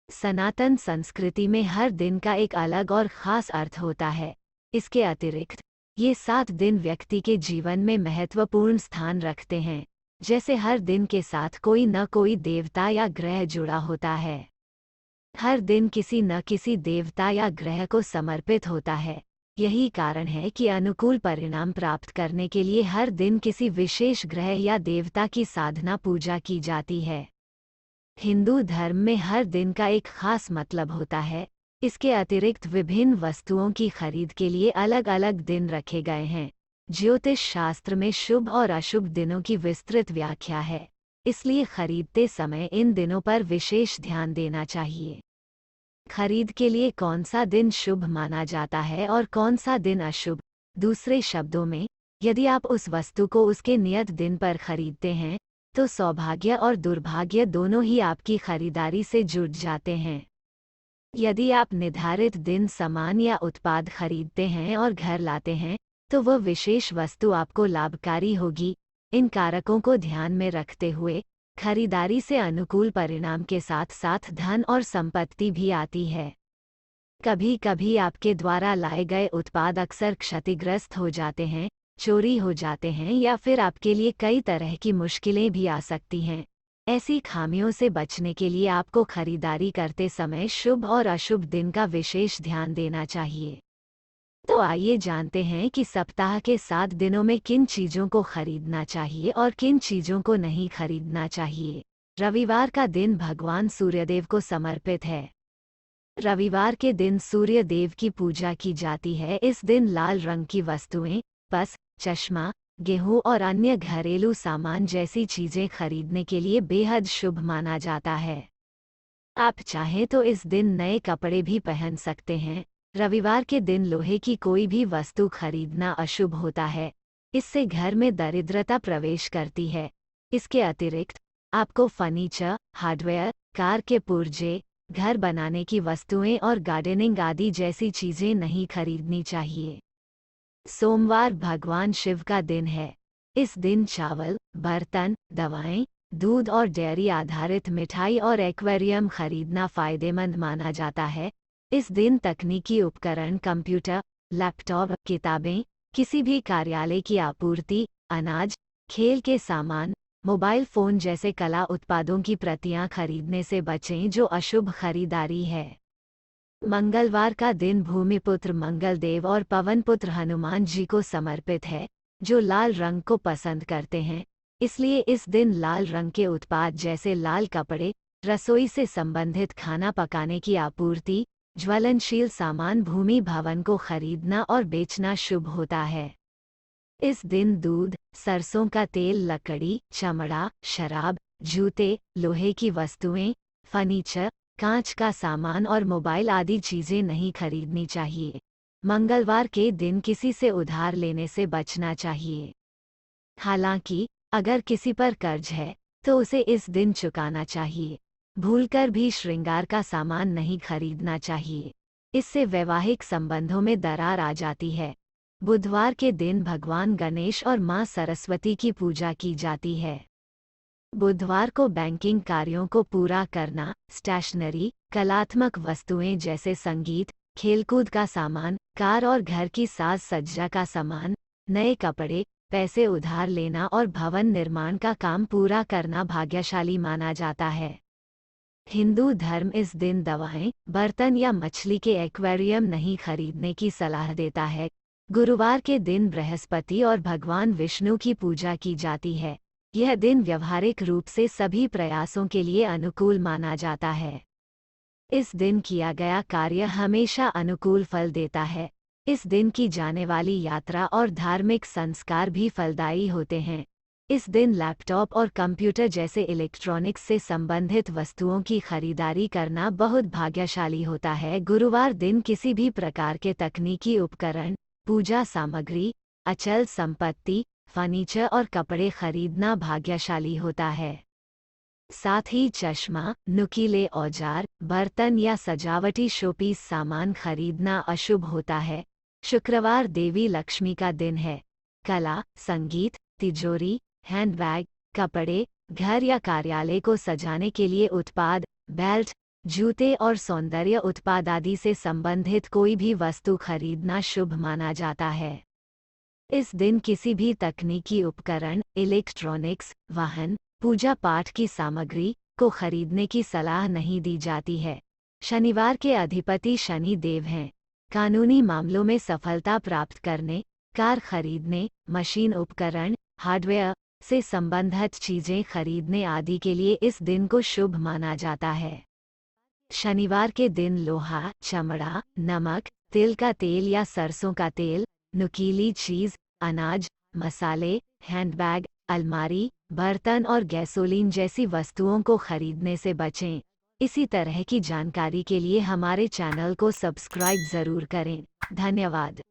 सनातन संस्कृति में हर दिन का एक अलग और ख़ास अर्थ होता है। इसके अतिरिक्त ये 7 दिन व्यक्ति के जीवन में महत्वपूर्ण स्थान रखते हैं, जैसे हर दिन के साथ कोई न कोई देवता या ग्रह जुड़ा होता है। हर दिन किसी न किसी देवता या ग्रह को समर्पित होता है। यही कारण है कि अनुकूल परिणाम प्राप्त करने के लिए हर दिन किसी विशेष ग्रह या देवता की साधना पूजा की जाती है। हिंदू धर्म में हर दिन का एक खास मतलब होता है। इसके अतिरिक्त विभिन्न वस्तुओं की खरीद के लिए अलग अलग दिन रखे गए हैं। ज्योतिष शास्त्र में शुभ और अशुभ दिनों की विस्तृत व्याख्या है, इसलिए खरीदते समय इन दिनों पर विशेष ध्यान देना चाहिए। खरीद के लिए कौन सा दिन शुभ माना जाता है और कौन सा दिन अशुभ। दूसरे शब्दों में, यदि आप उस वस्तु को उसके नियत दिन पर खरीदते हैं, तो सौभाग्य और दुर्भाग्य दोनों ही आपकी खरीदारी से जुड़ जाते हैं। यदि आप निर्धारित दिन सामान या उत्पाद खरीदते हैं और घर लाते हैं, तो वह विशेष वस्तु आपको लाभकारी होगी। इन कारकों को ध्यान में रखते हुए खरीदारी से अनुकूल परिणाम के साथ साथ धन और संपत्ति भी आती है। कभी कभी आपके द्वारा लाए गए उत्पाद अक्सर क्षतिग्रस्त हो जाते हैं, चोरी हो जाते हैं या फिर आपके लिए कई तरह की मुश्किलें भी आ सकती हैं। ऐसी खामियों से बचने के लिए आपको खरीदारी करते समय शुभ और अशुभ दिन का विशेष ध्यान देना चाहिए। तो आइए जानते हैं कि सप्ताह के 7 दिनों में किन चीज़ों को खरीदना चाहिए और किन चीज़ों को नहीं खरीदना चाहिए। रविवार का दिन भगवान सूर्यदेव को समर्पित है। रविवार के दिन सूर्य देव की पूजा की जाती है। इस दिन लाल रंग की वस्तुएं, पस, चश्मा, गेहूं और अन्य घरेलू सामान जैसी चीज़ें खरीदने के लिए बेहद शुभ माना जाता है। आप चाहें तो इस दिन नए कपड़े भी पहन सकते हैं। रविवार के दिन लोहे की कोई भी वस्तु खरीदना अशुभ होता है। इससे घर में दरिद्रता प्रवेश करती है। इसके अतिरिक्त आपको फर्नीचर, हार्डवेयर, कार के पुर्जे, घर बनाने की वस्तुएं और गार्डनिंग आदि जैसी चीज़ें नहीं खरीदनी चाहिए। सोमवार भगवान शिव का दिन है। इस दिन चावल, बर्तन, दवाएं, दूध और डेयरी आधारित मिठाई और एक्वेरियम खरीदना फायदेमंद माना जाता है। इस दिन तकनीकी उपकरण, कंप्यूटर, लैपटॉप, किताबें, किसी भी कार्यालय की आपूर्ति, अनाज, खेल के सामान, मोबाइल फ़ोन जैसे कला उत्पादों की प्रतियां खरीदने से बचें जो अशुभ खरीदारी है। मंगलवार का दिन भूमिपुत्र मंगलदेव और पवनपुत्र हनुमान जी को समर्पित है, जो लाल रंग को पसंद करते हैं। इसलिए इस दिन लाल रंग के उत्पाद जैसे लाल कपड़े, रसोई से संबंधित खाना पकाने की आपूर्ति, ज्वलनशील सामान भूमि भवन को खरीदना और बेचना शुभ होता है। इस दिन दूध, सरसों का तेल, लकड़ी, चमड़ा, शराब, जूते, लोहे की वस्तुएं, फर्नीचर, कांच का सामान और मोबाइल आदि चीज़ें नहीं खरीदनी चाहिए। मंगलवार के दिन किसी से उधार लेने से बचना चाहिए। हालांकि अगर किसी पर कर्ज है, तो उसे इस दिन चुकाना चाहिए। भूलकर भी श्रृंगार का सामान नहीं खरीदना चाहिए। इससे वैवाहिक संबंधों में दरार आ जाती है। बुधवार के दिन भगवान गणेश और मां सरस्वती की पूजा की जाती है। बुधवार को बैंकिंग कार्यों को पूरा करना, स्टेशनरी, कलात्मक वस्तुएं जैसे संगीत, खेलकूद का सामान, कार और घर की साज सज्जा का सामान, नए कपड़े, पैसे उधार लेना और भवन निर्माण का काम पूरा करना भाग्यशाली माना जाता है। हिंदू धर्म इस दिन दवाएं, बर्तन या मछली के एक्वेरियम नहीं खरीदने की सलाह देता है। गुरुवार के दिन बृहस्पति और भगवान विष्णु की पूजा की जाती है। यह दिन व्यवहारिक रूप से सभी प्रयासों के लिए अनुकूल माना जाता है। इस दिन किया गया कार्य हमेशा अनुकूल फल देता है। इस दिन की जाने वाली यात्रा और धार्मिक संस्कार भी फलदायी होते हैं। इस दिन लैपटॉप और कंप्यूटर जैसे इलेक्ट्रॉनिक्स से संबंधित वस्तुओं की खरीदारी करना बहुत भाग्यशाली होता है। गुरुवार दिन किसी भी प्रकार के तकनीकी उपकरण, पूजा सामग्री, अचल संपत्ति, फर्नीचर और कपड़े खरीदना भाग्यशाली होता है। साथ ही चश्मा, नुकीले औजार, बर्तन या सजावटी शोपीस सामान खरीदना अशुभ होता है। शुक्रवार देवी लक्ष्मी का दिन है। कला, संगीत, तिजोरी, हैंडबैग, कपड़े, घर या कार्यालय को सजाने के लिए उत्पाद, बेल्ट, जूते और सौंदर्य उत्पाद आदि से संबंधित कोई भी वस्तु खरीदना शुभ माना जाता है। इस दिन किसी भी तकनीकी उपकरण, इलेक्ट्रॉनिक्स, वाहन, पूजा पाठ की सामग्री को खरीदने की सलाह नहीं दी जाती है। शनिवार के अधिपति शनि देव हैं। कानूनी मामलों में सफलता प्राप्त करने, कार खरीदने, मशीन उपकरण, हार्डवेयर से संबंधित चीजें खरीदने आदि के लिए इस दिन को शुभ माना जाता है। शनिवार के दिन लोहा, चमड़ा, नमक, तिल का तेल या सरसों का तेल, नुकीली चीज, अनाज, मसाले, हैंडबैग, अलमारी, बर्तन और गैसोलीन जैसी वस्तुओं को खरीदने से बचें। इसी तरह की जानकारी के लिए हमारे चैनल को सब्सक्राइब जरूर करें। धन्यवाद।